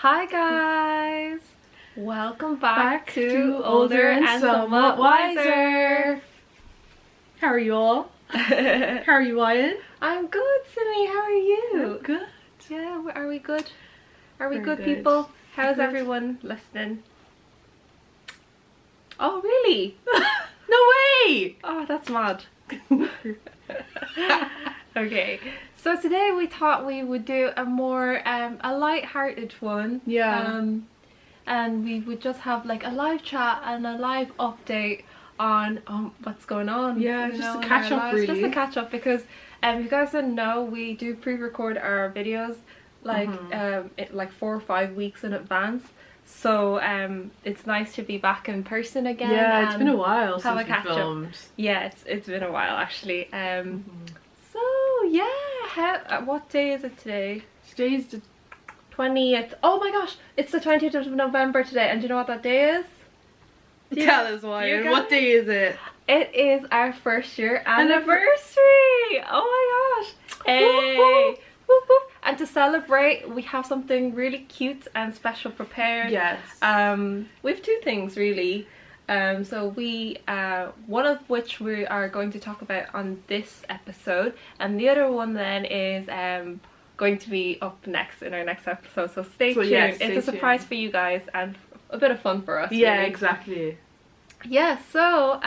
Hi guys! Welcome back to Older and Somewhat Wiser. How are you all? How are you, Wyatt? I'm good, Simi. How are you? I'm good. Yeah, are we good? Are we Very good, good. people? How's Good. everyone listening? Oh, really? No way! Oh, that's mad. Okay, so today we thought we would do a more a light-hearted one. Yeah. And we would just have like a live chat and a live update on what's going on. Yeah, you just know, a in catch our up, lives. Just really. a catch up because if you guys didn't know, we do pre-record our videos like like 4 or 5 weeks in advance. So it's nice to be back in person again. Yeah, it's been a while have a since we catch up. filmed. Yeah, it's been a while actually. So yeah, what day is it today? Today's the 20th. Oh my gosh, it's the 20th of November today, and do you know what that day is? Tell us, Wyatt. What day is it? It is our first year anniversary. Oh my gosh. Hey. Whoop, whoop. And to celebrate, we have something really cute and special prepared. Yes. We have two things really. So we one of which we are going to talk about on this episode, and the other one then is going to be up next in our next episode, so stay tuned. Yeah, it's stay a surprise tuned for you guys and a bit of fun for us. Yeah, really. exactly. Yeah, so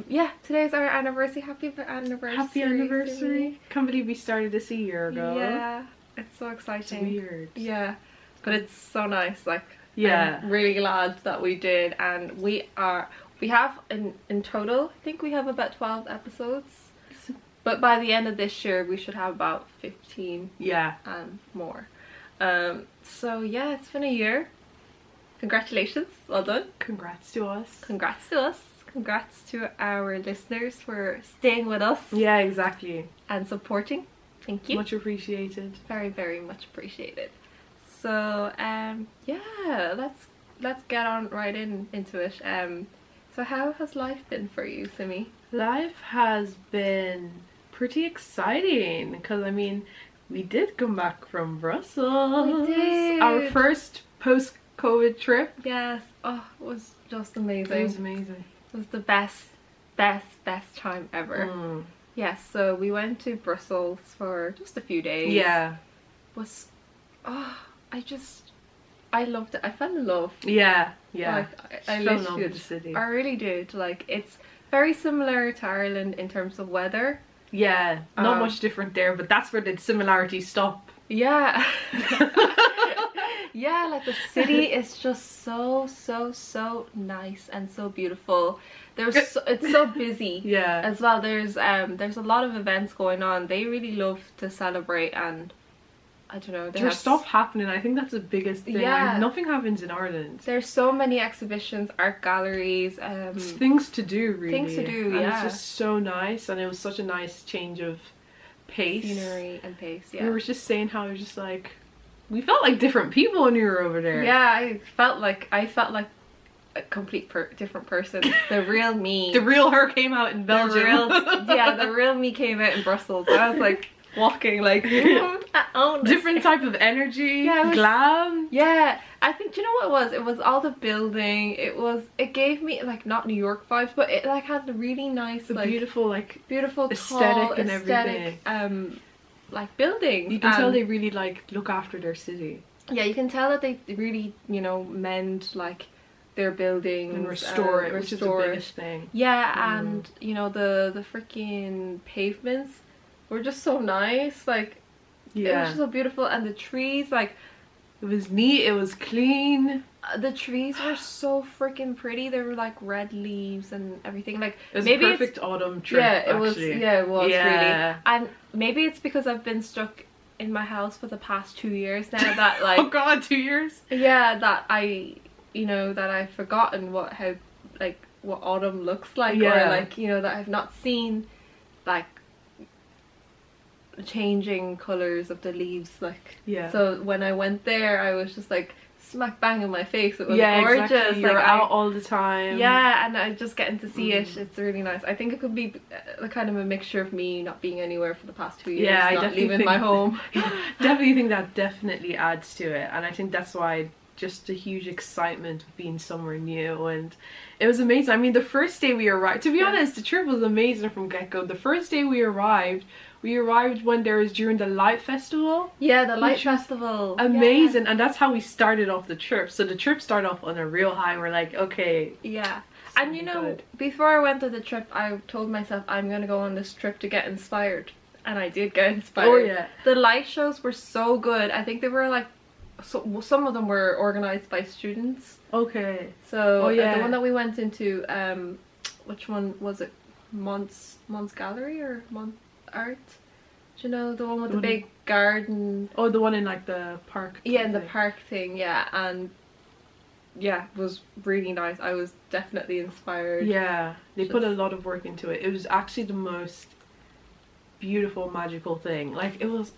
yeah, today's our anniversary. Happy anniversary. Happy anniversary. Can't believe we started this a year ago. Yeah, it's so It's exciting. weird. Yeah, but it's so nice. Like, Yeah. I'm really glad that we did, and we have in total, I think we have about 12 episodes. But by the end of this year, we should have about 15 Yeah. and more. So yeah, it's been a year. Congratulations, well done. Congrats to us. Congrats to us. Congrats to our listeners for staying with us Yeah, exactly. and supporting. Thank you. Much appreciated. Very, very much appreciated. So yeah, let's get on right into it. So how has life been for you, Simi? Life has been pretty exciting because I mean we did come back from Brussels. We did. Our first post-COVID trip. Yes. Oh, it was just amazing. It was amazing. It was the best time ever. Yes, so we went to Brussels for just a few days. Yeah. I loved it. I fell in love. Yeah. Yeah. Like, I Fell in love literally with the city. I really did. Like, it's very similar to Ireland in terms of weather. Yeah. Not much different there, but that's where the similarities stop. Yeah. Yeah, like the city is just so nice and so beautiful. It's so busy. Yeah. As well. There's a lot of events going on. They really love to celebrate, and I don't know. There's stuff happening. I think that's the biggest thing. Yeah. Like, nothing happens in Ireland. There's so many exhibitions, art galleries, It's things to do, really. Things to do, and yeah. it's just so nice, and it was such a nice change of pace. Scenery and pace. Yeah. We were just saying how it was just like we felt like different people when we were over there. Yeah, I felt like a complete different person. The real me. The real her came out in Belgium. The real me came out in Brussels. I was like walking like I own this. Different type of energy. Yeah, it was, glam. Yeah, I think, do you know what it was? It was all the building. It gave me like not New York vibes, but it like had a really nice beautiful aesthetic tall, and everything. Like buildings. You can tell they really like look after their city. Yeah, you can tell that they really, you know, mend like their buildings and restore it, which is the biggest thing. Yeah, and you know the freaking pavements were just so nice. Like, it was just so beautiful, and the trees, like, it was neat. It was clean. The trees were so freaking pretty. They were like red leaves and everything. Like, it was maybe a perfect autumn trip. Yeah, it was. Yeah, it was really. And maybe it's because I've been stuck in my house for the past 2 years now that like. Oh God, 2 years. Yeah, that I've forgotten what autumn looks like, or like, you know, that I've not seen like changing colors of the leaves, like. Yeah. So when I went there, I was just like smack bang in my face. It was gorgeous. Exactly. You're like, out all the time. Yeah, and I just getting to see it. It's really nice. I think it could be kind of a mixture of me not being anywhere for the past 2 years. Yeah, I not definitely leaving think my home. Definitely think that definitely adds to it, and I think that's why just a huge excitement of being somewhere new, and it was amazing. I mean, the first day we arrived, to be honest, the trip was amazing from get-go. The first day we arrived when there was during the Light Festival. Yeah, the Light Festival. Amazing, and that's how we started off the trip. So the trip started off on a real high. We're like, okay. Yeah. And you know, before I went on the trip, I told myself I'm gonna go on this trip to get inspired. And I did get inspired. Oh yeah. The light shows were so good. I think they were like, some of them were organized by students. Okay. So the one that we went into, which one was it? Mons Gallery or Mont Art? Do you know the one with the big garden? Oh, the one in like the park. Yeah, in the park thing. Yeah, and yeah, it was really nice. I was definitely inspired. Yeah, they put a lot of work into it. It was actually the most beautiful, magical thing. Like, it was,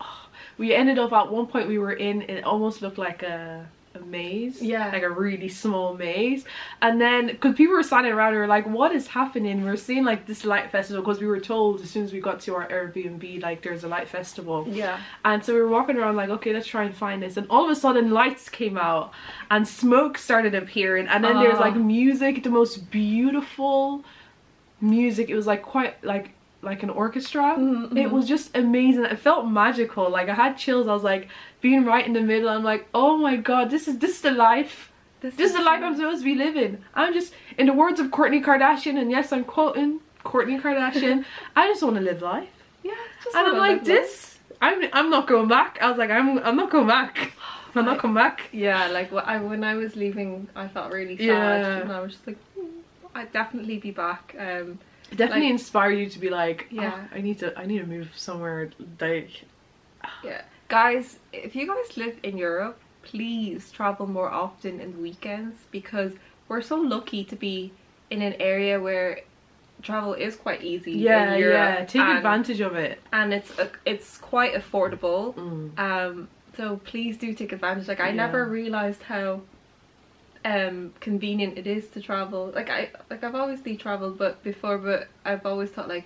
we ended up at one point, we were in, it almost looked like a maze. Yeah. Like a really small maze. And then, because people were standing around, we were like, what is happening? We were seeing like this light festival, because we were told as soon as we got to our Airbnb, like, there's a light festival. Yeah. And so we were walking around like, okay, let's try and find this. And all of a sudden lights came out and smoke started appearing, and then there's like music, the most beautiful music. It was like quite like an orchestra. It was just amazing. It felt magical. Like, I had chills. I was like being right in the middle. I'm like, oh my god, this is the life. This is the life I'm supposed to be living. I'm just, in the words of Kourtney Kardashian, and yes, I'm quoting Kourtney Kardashian, I just want to live life. Yeah, just and I'm like, this, I'm not going back. I was like, I'm not going back. I'm not coming back. Yeah, like when I was leaving, I felt really sad. Yeah. And I was just like, I'd definitely be back. Definitely like, inspire you to be like, yeah, I need to move somewhere, like. Yeah, guys, if you guys live in Europe, please travel more often in the weekends, because we're so lucky to be in an area where travel is quite easy. Yeah, in Europe, yeah, take advantage of it, and it's quite affordable. So please do take advantage. Like, I never realized how convenient it is to travel. Like, I've obviously traveled but I've always thought, like,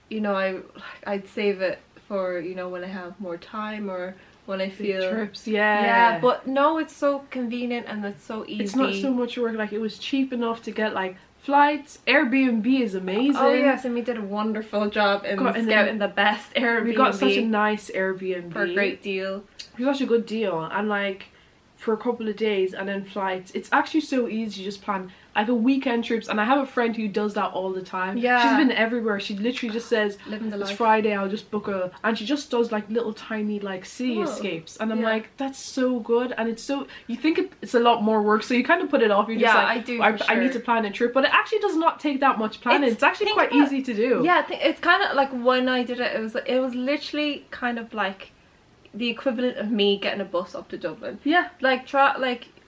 you know, I'd save it for, you know, when I have more time or when I feel trips. Yeah, but no, it's so convenient and it's so easy. It's not so much work. Like, it was cheap enough to get like flights. Airbnb is amazing. Oh yes, and we did a wonderful job in scouting the best Airbnb. We got such a nice Airbnb for a great deal. It was such a good deal, and like for a couple of days, and then flights. It's actually so easy. You just plan like a weekend trips, and I have a friend who does that all the time. Yeah, she's been everywhere. She literally just says, it's Friday, I'll just book and she just does like little tiny like city escapes, and I'm like, that's so good. And it's so, you think it's a lot more work, so you kind of put it off. You're just like, I need to plan a trip, but it actually does not take that much planning. It's actually quite easy to do. Yeah, it's kind of like, when I did it, it was literally kind of like the equivalent of me getting a bus up to Dublin. Yeah, like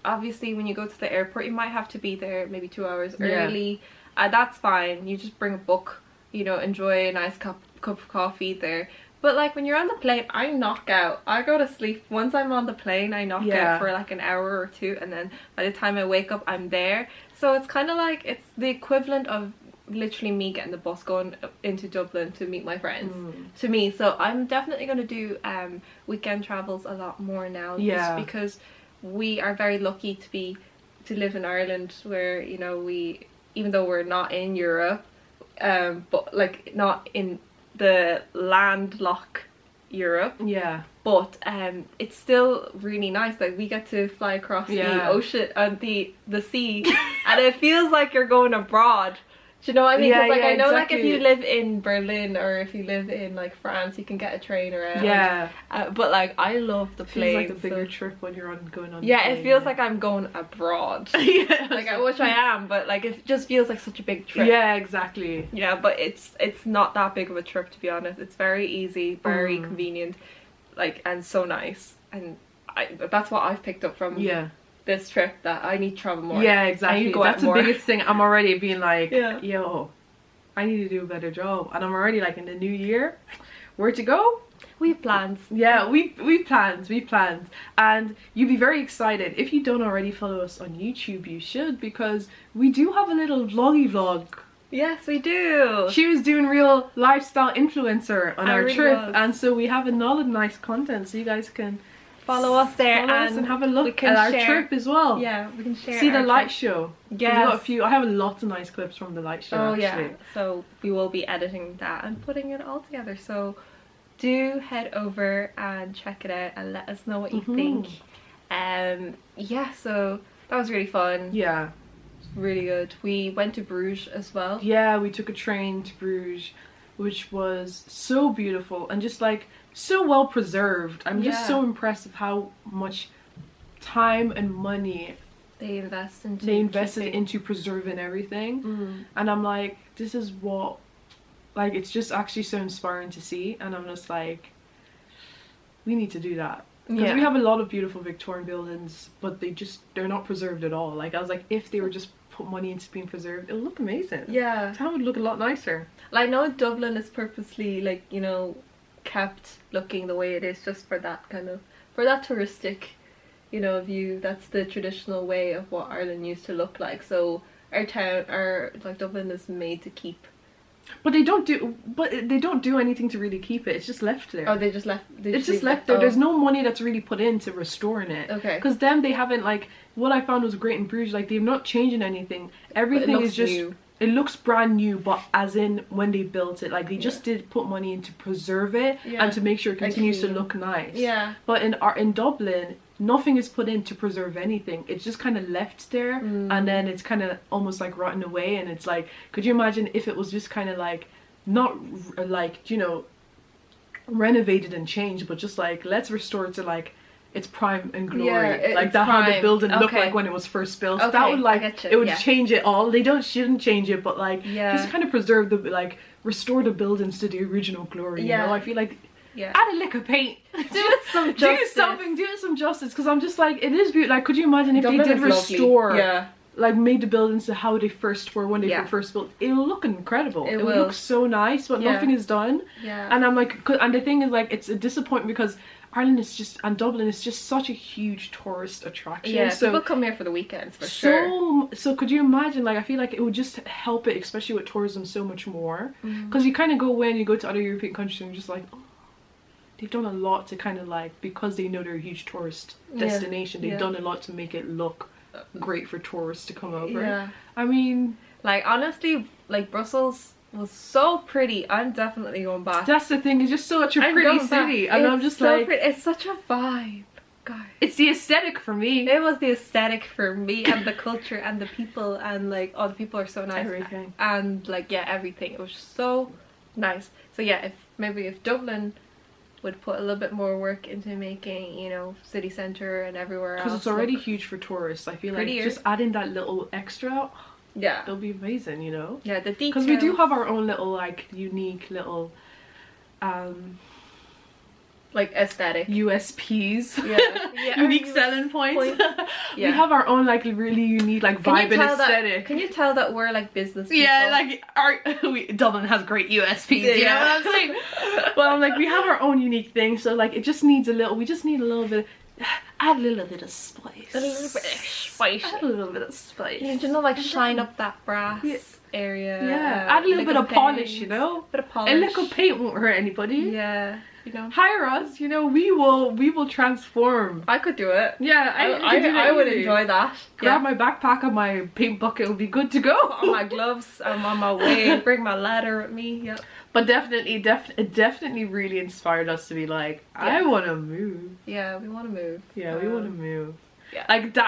obviously when you go to the airport, you might have to be there maybe 2 hours early. That's fine. You just bring a book, you know, enjoy a nice cup of coffee there. But like, when you're on the plane, I knock out. I go to sleep. Once I'm on the plane, I knock out for like an hour or two, and then by the time I wake up, I'm there. So it's kind of like, it's the equivalent of literally me getting the bus going into Dublin to meet my friends to me. So I'm definitely going to do weekend travels a lot more now, just because we are very lucky to live in Ireland, where, you know, we, even though we're not in Europe, but like not in the landlocked Europe, but it's still really nice. Like, we get to fly across the ocean and the sea and it feels like you're going abroad. Do you know what I mean? Because like, I know, like, if you live in Berlin or if you live in like France, you can get a train around. But like, I love the plane. It's like a bigger trip when you're going on. Yeah, it feels like I'm going abroad. Like, I wish I am, but like, it just feels like such a big trip. Yeah, exactly. Yeah, but it's not that big of a trip, to be honest. It's very easy, very convenient, like, and so nice. And that's what I've picked up from this trip, that I need to travel more. Yeah, exactly. That's the biggest thing. I'm already being like, yo, I need to do a better job. And I'm already like, in the new year, where to go? We have plans. Yeah, we plans. And you'll be very excited. If you don't already follow us on YouTube, you should, because we do have a little vloggy vlog. Yes, we do. She was doing real lifestyle influencer on our trip, and so we have a lot of nice content, so you guys can follow us there, Follow us and have a look at our trip as well. Yeah, we can share. See the light trip. show. Yeah, we got a few. I have lots of nice clips from the light show. Oh actually. yeah, so we will be editing that and putting it all together. So do head over and check it out and let us know what you think. Yeah, so that was really fun. Yeah, really good. We went to Bruges as well. Yeah, we took a train to Bruges, which was so beautiful and just like so well preserved. I'm just so impressed with how much time and money they invested into preserving everything. And I'm like, this is what, like, it's just actually so inspiring to see. And I'm just like, we need to do that. Because we have a lot of beautiful Victorian buildings, but they're not preserved at all. Like, I was like, if they were just put money into being preserved, it would look amazing. Yeah. Town would look a lot nicer. Like, I know Dublin is purposely, like, you know, kept looking the way it is just for that kind of, for that touristic, you know, view. That's the traditional way of what Ireland used to look like. So our town, like, Dublin is made to keep. But they don't do anything to really keep it. It's just left there. Oh, they just left. It's just left there. There's no money that's really put into restoring it. Okay. Because then they haven't, like, what I found was great in Bruges. Like, they're not changing anything. Everything is just new. It looks brand new, but as in when they built it, like, they just did put money in to preserve it and to make sure it continues to look nice. Yeah. But in Dublin, nothing is put in to preserve anything. It's just kind of left there, and then it's kind of almost like rotting away. And it's like, could you imagine if it was just kind of like, not like, you know, renovated and changed, but just like, let's restore it to like its prime and glory, like that prime. How the building looked like when it was first built. That would like, it would change it all. They shouldn't change it, but like just kind of preserve the, like, restore the buildings to the original glory. You know, I feel like add a lick of paint. Do it some justice. Do it some justice, because I'm just like, it is beautiful. Like, could you imagine if Dublin they did restore, like, made the buildings to how they first were when they were first built? It'll look incredible. It would look so nice, but nothing is done. And I'm like, and the thing is, like, it's a disappointment because Ireland is just, and Dublin is just such a huge tourist attraction. Yeah, so people come here for the weekends for sure. So could you imagine, like, I feel like it would just help it, especially with tourism, so much more. Because you kind of go away and you go to other European countries and you're just like, oh, they've done a lot to kind of like, because they know they're a huge tourist destination, they've done a lot to make it look great for tourists to come over. I mean, like, honestly, like, Brussels was so pretty. I'm definitely going back. That's the thing, it's just such a pretty city, and I'm just so like, it's such a vibe, guys. It's the aesthetic for me. It was the aesthetic for me, and the culture and the people, and like, oh, the people are so nice. Everything. And like, yeah, everything. It was so nice. So yeah, if Dublin would put a little bit more work into making, you know, city centre and everywhere else, because it's already huge for tourists. I feel like just adding that little extra, it'll be amazing, you know. Yeah, the details. Because we do have our own little, like, unique little like, aesthetic USPs, unique selling points. We have our own, like, really unique, like, vibe and aesthetic. Can you tell that we're like business people? Yeah, like, Dublin has great USPs, you know what I'm saying? Well, I'm like, we have our own unique thing, so like, it just needs we just need a little bit, add a little bit of spice. A little bit of spice. Add a little bit of spice. You know, like, shine up that brass area. Yeah, add a little bit of polish, you know? Bit of polish. A little paint won't hurt anybody. Yeah. You know, hire us, you know, we will transform. I could do it. Yeah, I would enjoy that. Grab my backpack and my paint bucket, will be good to go. My gloves, I'm on my way. Bring my ladder with me. Yep. But it definitely really inspired us to be like, I want to move. Yeah, we want to move. Yeah, we want to move. Yeah. Like that,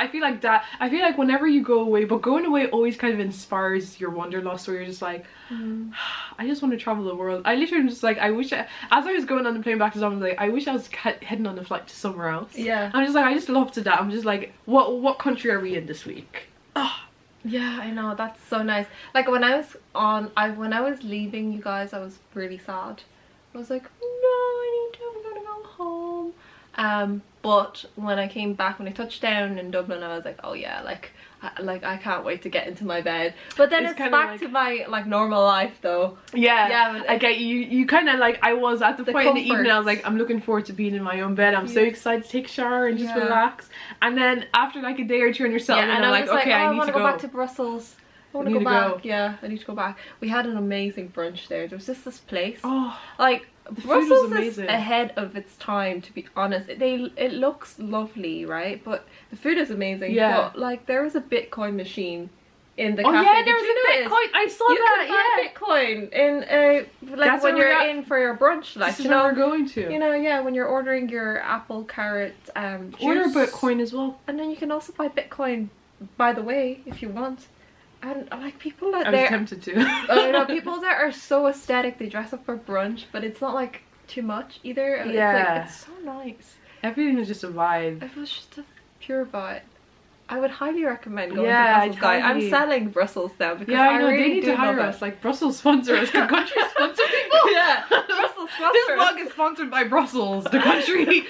I feel like whenever you go away, but going away always kind of inspires your wanderlust, where you're just like, I just want to travel the world. I literally just like, I wish as I was going on the plane back to Dublin, like, I wish I was heading on the flight to somewhere else. Yeah. I'm just like, I just love to that. I'm just like, what country are we in this week? Oh. Yeah, I know, that's so nice. Like, when I was leaving you guys, I was really sad. I was like, no, I'm gonna go home. But when I came back, when I touched down in Dublin, I was like, oh yeah, like I can't wait to get into my bed. But then it's back like, to my, like, normal life though. Yeah, I get you. You kind of like, I was at the point in the evening, I was like, I'm looking forward to being in my own bed. I'm so excited to take a shower and just relax. And then after like a day or two on yourself, and I'm like, okay, I need to go back to Brussels. I want to go back. Yeah, I need to go back. We had an amazing brunch there. There was just this place. Oh, like, The food Brussels was is amazing. ahead of its time, to be honest. It looks lovely, right? But the food is amazing. Yeah. But like there was a Bitcoin machine in the Oh cafe. yeah, Did there was you a notice? Bitcoin. I saw You that. can buy Bitcoin in like That's when where you're we're at. in for your brunch, like This is you where know, we're going to. you know, yeah, when you're ordering your apple carrot juice. Order Bitcoin as well. And then you can also buy Bitcoin, by the way, if you want. And like people out I was there, tempted to. oh no, people that are so aesthetic, they dress up for brunch, but it's not like too much either. Yeah. It's so nice. Everything was just a vibe. It was just a pure vibe. I would highly recommend going Yeah, to Brussels, guys. I'm totally. selling Brussels now because Yeah, I know, really they need do to hire love us. it. Like, Brussels sponsor us. Can country sponsor people? Yeah, Brussels This sponsor us. vlog is sponsored by Brussels, the country.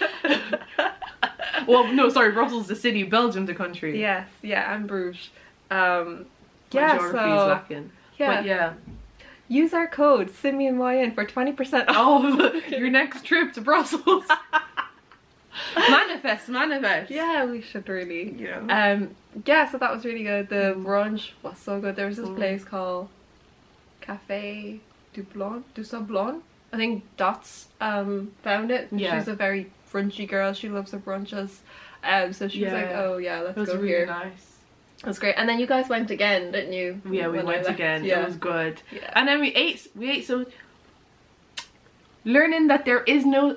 Well, no, sorry, Brussels, the city, Belgium, the country. Yes, yeah, and Bruges. My Yeah, geography is so lacking. yeah. But yeah. Use our code SIMEONYN for 20% off. Oh, your next trip to Brussels. Manifest. Yeah, we should really. Yeah. Yeah, so that was really good. The brunch was so good. There was this place called Café du Sablon. I think Dots found it. Yeah. She's a very brunchy girl. She loves her brunches. So she was like, Yeah. oh yeah, let's It was go really here. nice. It was great. And then you guys went again, didn't you? Yeah, we when I went left? again. Yeah. It was good. Yeah. And then we ate some. Learning that there is no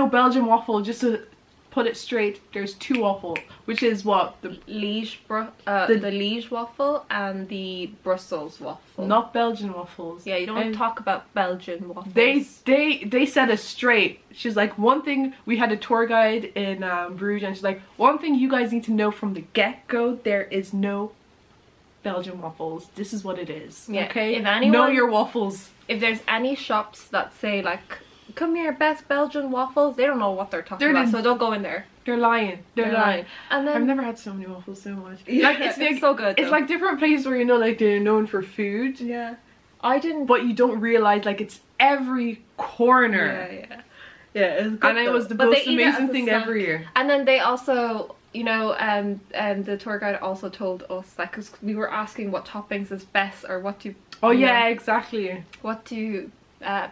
Belgian waffle. Just to put it straight, there's two waffles, which is what the The Liege waffle and the Brussels waffle. not Belgian waffles. Yeah, you don't want to talk about Belgian waffles. They said it straight. She's like, one thing, we had a tour guide in Bruges, and she's like, one thing you guys need to know from the get-go, there is no Belgian waffles. This is what it is. Yeah, okay? if anyone- know your waffles. If there's any shops that say like, come here, best Belgian waffles, they don't know what they're talking about, so don't go in there. They're lying. They're lying. And then I've never had so many waffles so much. Yeah, Like it's so good. It's though. like different places where you know, like they're known for food, yeah, I didn't. but you don't realize like it's every corner. Yeah, it was good, And it was the though. But most they eat it as amazing a thing snack. every year. And then they also, you know, the tour guide also told us like, because we were asking what toppings is best or what do. Oh you know, yeah, exactly. what do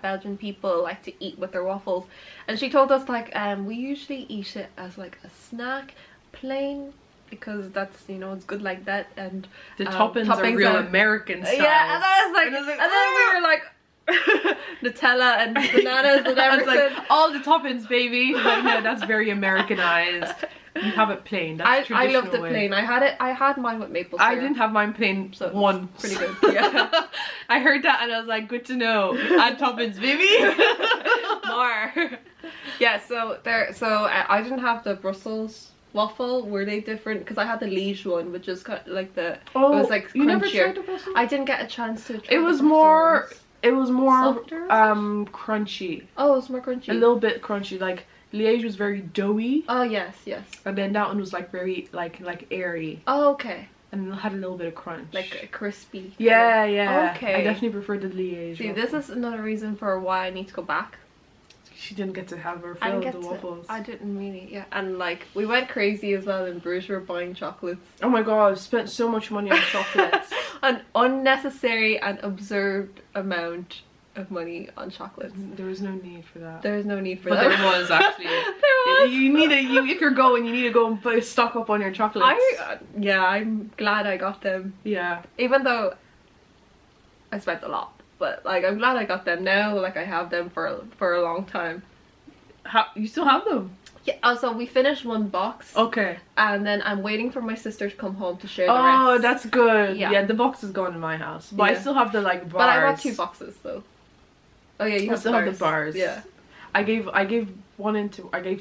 Belgian people like to eat with their waffles, and she told us like we usually eat it as like a snack, plain, because that's, you know, it's good like that, and The toppings are real American style. yeah, and I was like, And I was like, and then we were like Nutella and bananas and I was everything. like, all the toppings, baby. But yeah, that's very Americanized. You have it plain. That's I traditional loved it way. plain. I had mine with maple syrup. I didn't have mine plain So it was once. pretty good. Yeah. I heard that and I was like, good to know. Add toppings, baby. More. Yeah, so I didn't have the Brussels waffle. Were they different? Because I had the Liege one, which is kind of like it was like you never crunchier. tried the Brussels? I didn't get a chance to try. It was the more. Brussels. It was more Softer? crunchy. Oh, it was more crunchy. A little bit crunchy. Like Liège was very doughy, Oh yes. and then that one was like very like airy, Oh okay. and it had a little bit of crunch. Like a crispy. yeah, yeah. Okay. I definitely preferred the Liège. See, waffle. this is another reason for why I need to go back. She didn't get to have her I fill didn't of get the waffles. I didn't really. Yeah, and like we went crazy as well in Bruges. We were buying chocolates. Oh my god, I've spent so much money on chocolates. An unnecessary and observed amount of money on chocolates. There was no need for that. There is no need for But that. there was actually. There was. You need if you're going, you need to go and stock up on your chocolates. Yeah, I'm glad I got them. Yeah. Even though I spent a lot, but like I'm glad I got them now. Like I have them for a long time. You still have them? Yeah. Also, we finished one box. Okay. And then I'm waiting for my sister to come home to share the rest. Oh, that's good. Yeah. Yeah, the box is gone in my house, but I Yeah. still have the like bars. But I bought 2 boxes though. Oh yeah, you I have still the bars. have the bars. Yeah. I gave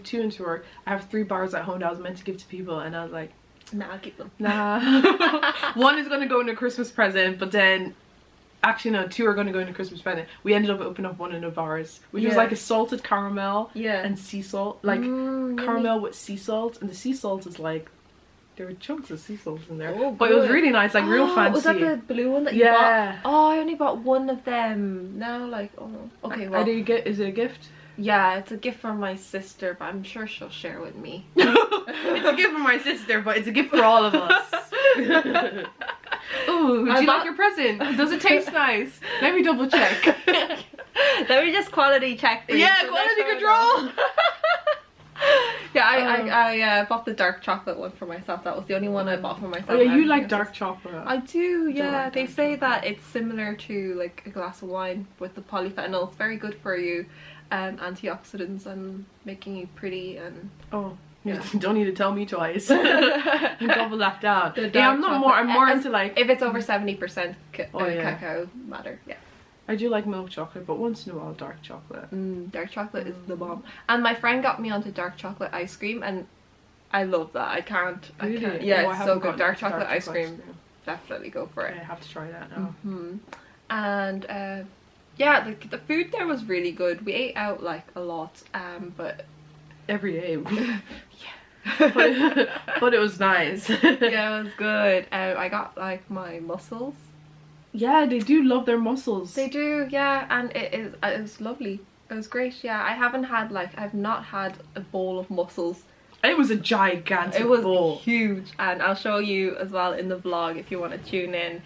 2 into work. I have 3 bars at home that I was meant to give to people, and I was like, Nah, I'll keep them. nah. One is gonna go in a Christmas present, but then actually no, 2 are gonna go in a Christmas present. We ended up opening up one in the bars, which was Yeah. like a salted caramel Yeah. and sea salt, like yummy. caramel with sea salt, and the sea salt is like there were chunks of sea salt in there, Oh, but it was good. really nice, like real fancy. Was that the blue one that you Yeah. bought? Oh, I only bought one of them. Now, like, oh, okay, well, Is it a gift? yeah, it's a gift from my sister, but I'm sure she'll share with me. It's a gift for my sister, but it's a gift for all of us. Ooh, do you like your present? Does it taste nice? Let me double check. Let me just quality check for you. Yeah, quality control. Yeah, I bought the dark chocolate one for myself. That was the only one I bought for myself. Oh yeah, you like dark chocolate. I do, yeah. like They dark say chocolate. that it's similar to like a glass of wine with the polyphenol. It's very good for you, antioxidants and making you pretty and. Oh. Yeah. You don't need to tell me twice. Double that down. The Yeah, I'm dark not more. I'm more chocolate. into like. If it's over 70% yeah. cacao matter, yeah. I do like milk chocolate, but once in a while, dark chocolate. Dark chocolate is the bomb. And my friend got me onto dark chocolate ice cream, and I love that. I can't. Really? Yeah, Oh, I it's so haven't good. gotten Dark chocolate ice cream. cream. Definitely go for it. I have to try that now. And yeah, the food there was really good. We ate out like a lot, but Every day. yeah. but it was nice. Yeah, it was good. I got like my mussels. Yeah, they do love their mussels. They do, yeah, and it was lovely. It was great. Yeah, I've not had a bowl of mussels. It was a gigantic It was bowl. huge, and I'll show you as well in the vlog if you want to tune in.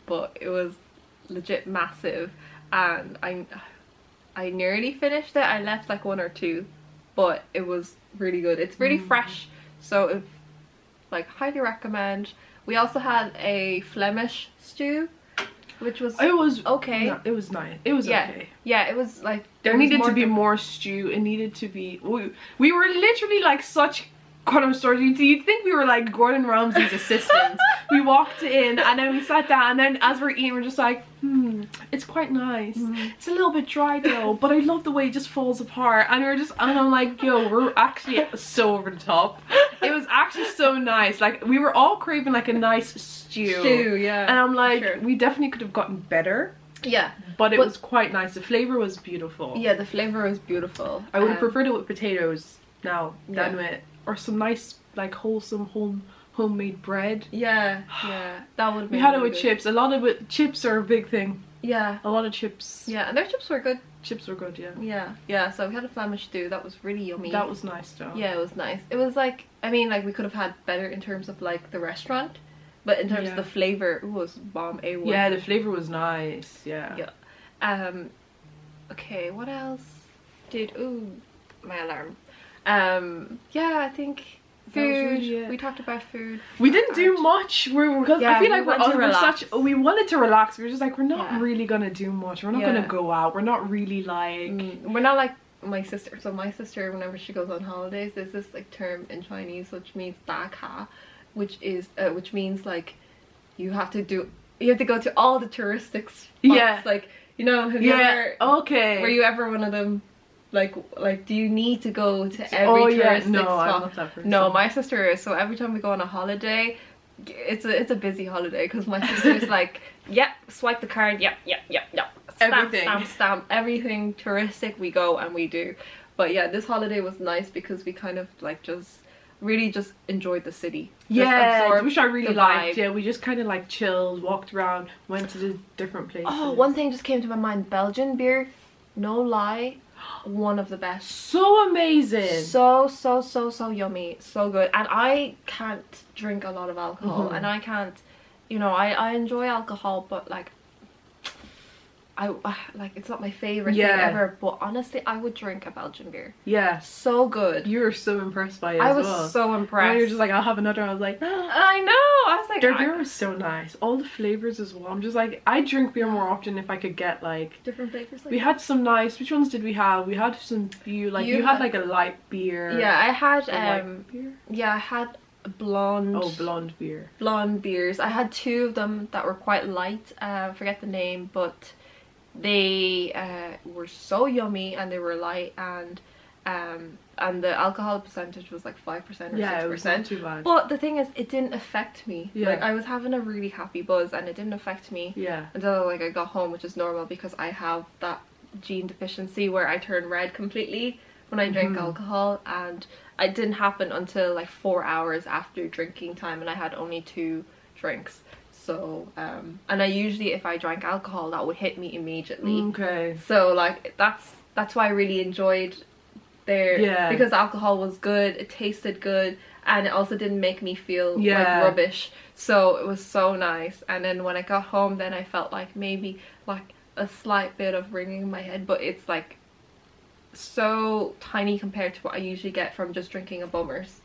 But it was legit massive, and I nearly finished it. I left like one or two, but it was really good. It's really fresh, so it, like, highly recommend. We also had a Flemish stew, which was okay. No, it was nice. It was okay. Yeah, it was like There needed to be more stew. It needed to be. We were literally like such connoisseurs. You'd think we were like Gordon Ramsay's assistants. We walked in and then we sat down, and then as we're eating, we're just like, it's quite nice. It's a little bit dry though, but I love the way it just falls apart. And I'm like, yo, we're actually so over the top. It was actually so nice. Like, we were all craving like a nice stew. Yeah. And I'm like, we definitely could have gotten better. Yeah. But it was quite nice. The flavor was beautiful. Yeah, the flavor was beautiful. I would have preferred it with potatoes now than with, or some nice like wholesome homemade bread. Yeah, that would. We had it with chips. A lot of it. Chips are a big thing. Yeah. A lot of chips. Yeah, and their chips were good. Chips were good. Yeah. Yeah. So we had a Flemish stew. That was really yummy. That was nice though. Yeah, it was nice. It was like, I mean, like we could have had better in terms of like the restaurant, but in terms of the flavor, it was bomb A1. Yeah, the flavor was nice. Yeah. Yeah. Okay, what else my alarm. Yeah, I think food. Really we talked about food. We didn't do much. Because I feel like we wanted to relax. We were just like, we're not really gonna do much. We're not gonna go out. We're not really like. We're not like my sister. So my sister, whenever she goes on holidays, there's this like term in Chinese which means da ka, which means like you have to go to all the touristic spots. Yeah. Like, you know, have you ever, okay. Were you ever one of them? Like, do you need to go to every touristic no, spot? I'm not that person. No, my sister is. So every time we go on a holiday, it's a busy holiday because my sister's like, yep, swipe the card, yep. Stamp, everything touristic we go and we do. But yeah, this holiday was nice because we kind of like just enjoyed the city. Which I really liked. Yeah, we just kind of like chilled, walked around, went to the different places. Oh, one thing just came to my mind. Belgian beer, no lie, one of the best. So amazing. So yummy. So good. And I can't drink a lot of alcohol, and I can't, you know, I enjoy alcohol, but like it's not my favorite thing ever, but honestly I would drink a Belgian beer. Yeah, so good. You were so impressed by it. I was so impressed. And you're just like, I'll have another. I was like, I know. I was like, their beer was so nice. All the flavors as well. I'm just like, I drink beer more often if I could get like different flavors. We had some nice. Which ones did we have? We had some you had like a light beer. Yeah, I had light beer. Yeah, I had blonde. Oh, blonde beer. Blonde beers. I had two of them that were quite light. I forget the name, but they were so yummy and they were light, and the alcohol percentage was like 5% or 6%. Yeah, it was not too bad. But the thing is, it didn't affect me. Yeah. Like, I was having a really happy buzz and it didn't affect me. Yeah. Until like I got home, which is normal because I have that gene deficiency where I turn red completely when I drink alcohol, and it didn't happen until like 4 hours after drinking time, and I had only 2 drinks. So and I usually, if I drank alcohol, that would hit me immediately. Okay. So like that's why I really enjoyed there, because alcohol was good, it tasted good, and it also didn't make me feel like rubbish. So it was so nice. And then when I got home, then I felt like maybe like a slight bit of ringing in my head, but it's like so tiny compared to what I usually get from just drinking a Bummers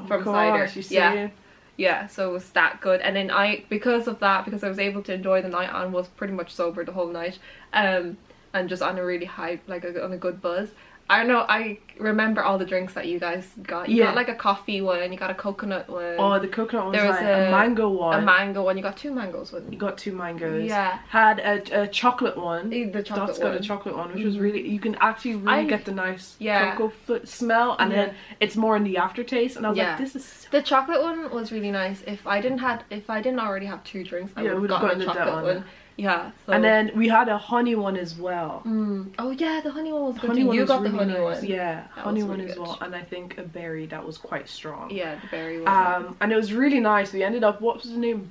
from cider. Yeah, so it was that good. And then because of that, because I was able to enjoy the night on, was pretty much sober the whole night, and just on a really high, like on a good buzz. I don't know, I remember all the drinks that you guys got. You got like a coffee one, you got a coconut one. Oh, the coconut one was like a mango one. A mango one. You got 2 mangoes one. You got 2 mangoes. Yeah. Had a chocolate one. The chocolate Dot's got a chocolate one, which was really, you can actually really get the nice cocoa smell, and then it's more in the aftertaste, and I was like, this is so the chocolate one was really nice. If I didn't already have 2 drinks, I would have gotten the chocolate one. Yeah. So. And then we had a honey one as well. Oh yeah, the honey one was good. You got the honey one. Yeah, honey one as well. And I think a berry that was quite strong. Yeah, the berry was and it was really nice. We ended up, what was the name?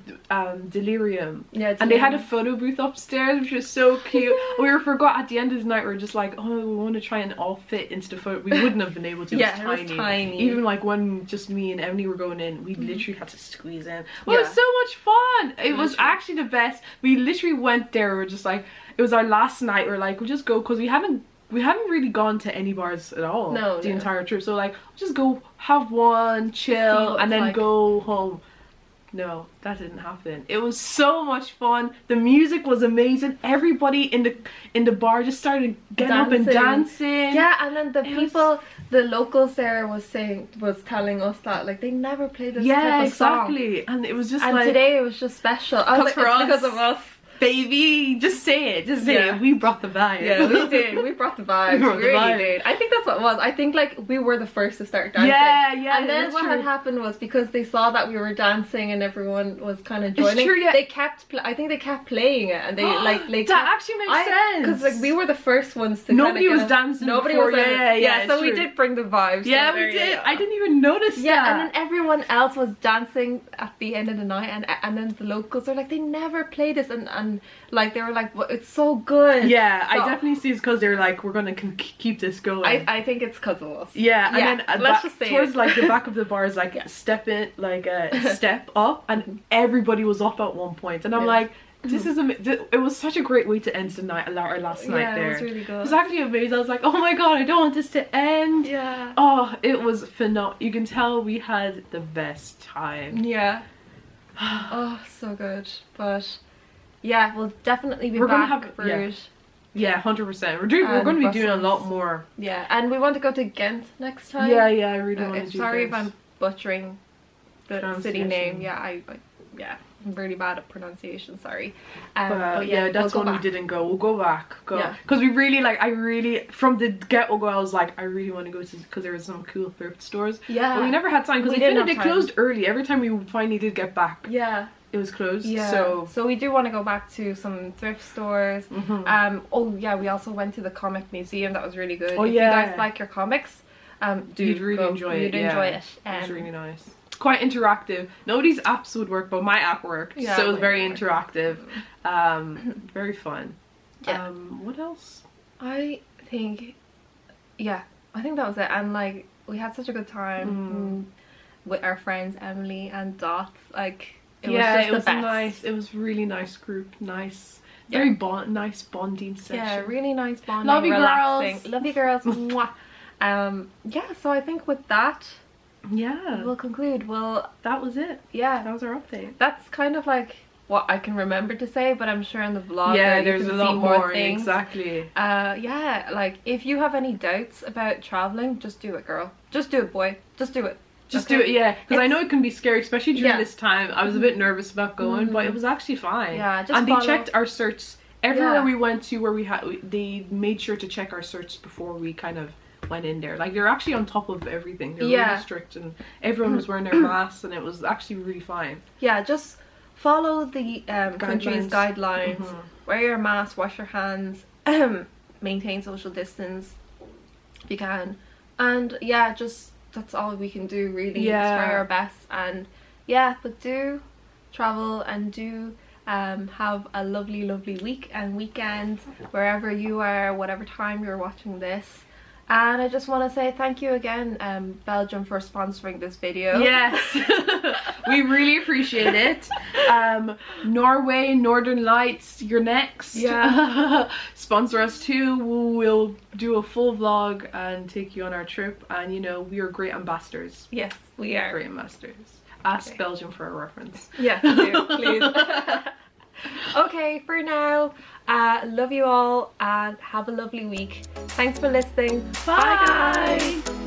Delirium. Yeah, and they had a photo booth upstairs, which was so cute. We forgot at the end of the night, we were just like, oh, we want to try and all fit into the photo. We wouldn't have been able to. It was tiny. Even like when just me and Emily were going in, we literally had to squeeze in. Well, it was so much fun. It was actually the best. We literally went there, we were just like, it was our last night, we're like, we'll just go, because we hadn't really gone to any bars at all the entire trip, so like, we'll just go have one, chill, and then go home. No, that didn't happen. It was so much fun. The music was amazing. Everybody in the bar just started getting up and dancing. Yeah, and then the locals there was telling us that like they never played this type of song. And it was just and today it was just special. I was like, it's because of us. Baby, just say it, we brought the vibe. Yeah, we did, we brought the vibe. We really did. I think that's what it was. I think like we were the first to start dancing. Yeah, and then what had happened was, because they saw that we were dancing and everyone was kind of joining, they kept I think they kept playing it, and they that actually makes sense, because like we were the first ones to nobody was dancing before. So we did bring the vibes. Yeah, we did. I didn't even notice that. And then everyone else was dancing at the end of the night, and then the locals were like, they never play this, and like they were like, well, it's so good. Yeah, so, I definitely see it's because they're like, we're gonna keep this going. I think it's because of us. Yeah, and then let's just say towards like the back of the bar is like step up, and everybody was up at one point, and I'm like, this is it was such a great way to end the night, our last night there. It was really good. It was actually amazing. I was like, oh my god, I don't want this to end. Yeah. Oh, it was phenomenal. You can tell we had the best time. Yeah. Oh, so good. But yeah, we'll definitely be back for it. Yeah, 100%. We're going to be doing a lot more. Yeah, and we want to go to Ghent next time. Yeah, I really want to do Sorry Ghent. if I'm butchering the city name. Yeah, I'm really bad at pronunciation, sorry. But yeah, that's when we didn't go. We'll go back. Because we really, from the get-go, I was like, I really want to go to, because there were some cool thrift stores. Yeah. But we never had time, because they closed early. Every time we finally did get back. Yeah. It was closed. Yeah. So we do want to go back to some thrift stores. Oh yeah, we also went to the comic museum. That was really good. If you guys like your comics, you'd really enjoy it. You'd enjoy it. It was really nice. It's quite interactive. Nobody's apps would work, but my app worked. So it was very interactive. Very fun. Yeah. What else? I think that was it. And like, we had such a good time with our friends Emily and Dot. Like, it was nice. It was really nice group. Nice. Very nice bonding session. Yeah, really nice bonding. Love you, relaxing. girls. Love you, girls. Mwah. Yeah, so I think with that, we'll conclude. Well, that was it. Yeah, that was our update. That's kind of like what I can remember to say, but I'm sure in the vlog there's a lot more things. Exactly. Yeah, like if you have any doubts about traveling, just do it, girl. Just do it, boy. Just do it. Just do it, because I know it can be scary, especially during this time. I was a bit nervous about going, but it was actually fine. Yeah, and they checked our certs everywhere we went to, where they made sure to check our certs before we kind of went in there. Like, they're actually on top of everything. They're really strict, and everyone was wearing their masks, and it was actually really fine. Yeah, just follow the country's guidelines. Wear your mask, wash your hands, maintain social distance if you can, and that's all we can do, really. Just try our best, and but do travel, and do have a lovely week and weekend wherever you are, whatever time you're watching this. And I just want to say thank you again, Belgium, for sponsoring this video. Yes, we really appreciate it. Norway, Northern Lights, you're next. Yeah. Sponsor us too. We'll do a full vlog and take you on our trip. And you know, we are great ambassadors. Yes, we are. Great ambassadors. Ask Belgium for a reference. Yeah, do, please. Okay, for now, love you all and have a lovely week. Thanks for listening. Bye. Bye guys.